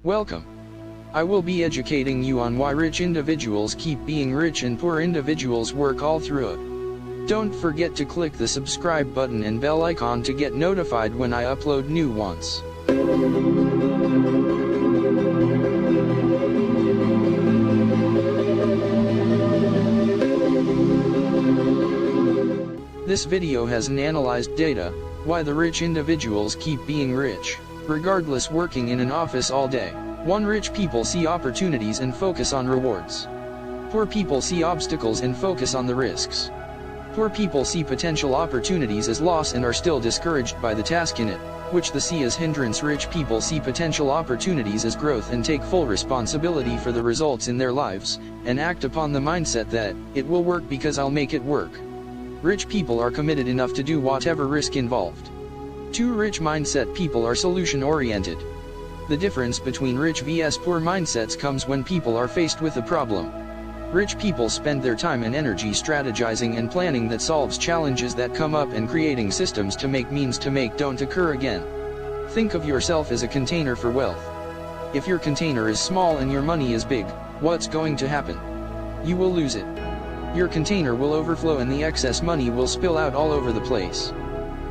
Welcome. I will be educating you on why rich individuals keep being rich and poor individuals work all through it. Don't forget to click the subscribe button and bell icon to get notified when I upload new ones. This video has analyzed data, why the rich individuals keep being rich, regardless working in an office all day. 1. Rich people see opportunities and focus on rewards. Poor people see obstacles and focus on the risks. Poor people see potential opportunities as loss and are still discouraged by the task in it, which they see as hindrance. Rich people see potential opportunities as growth and take full responsibility for the results in their lives, and act upon the mindset that, it will work because I'll make it work. Rich people are committed enough to do whatever risk involved. 2. Rich mindset people are solution-oriented. The difference between rich vs poor mindsets comes when people are faced with a problem. Rich people spend their time and energy strategizing and planning that solves challenges that come up and creating systems to make means to make don't occur again. Think of yourself as a container for wealth. If your container is small and your money is big, what's going to happen? You will lose it. Your container will overflow and the excess money will spill out all over the place.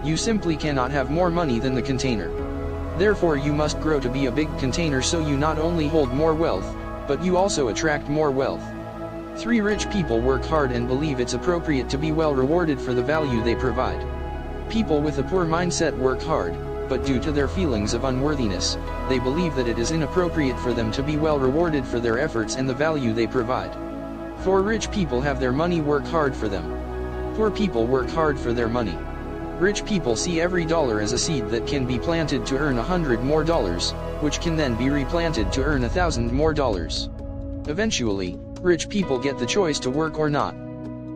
You simply cannot have more money than the container. Therefore you must grow to be a big container so you not only hold more wealth, but you also attract more wealth. 3. Rich people work hard and believe it's appropriate to be well rewarded for the value they provide. People with a poor mindset work hard, but due to their feelings of unworthiness, they believe that it is inappropriate for them to be well rewarded for their efforts and the value they provide. 4. Rich people have their money work hard for them. Poor people work hard for their money. Rich people see every dollar as a seed that can be planted to earn $100 more, which can then be replanted to earn $1,000 more. Eventually, rich people get the choice to work or not.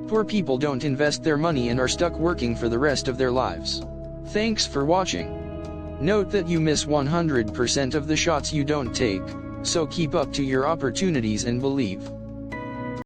Poor people don't invest their money and are stuck working for the rest of their lives. Thanks for watching. Note that you miss 100% of the shots you don't take, so keep up to your opportunities and believe.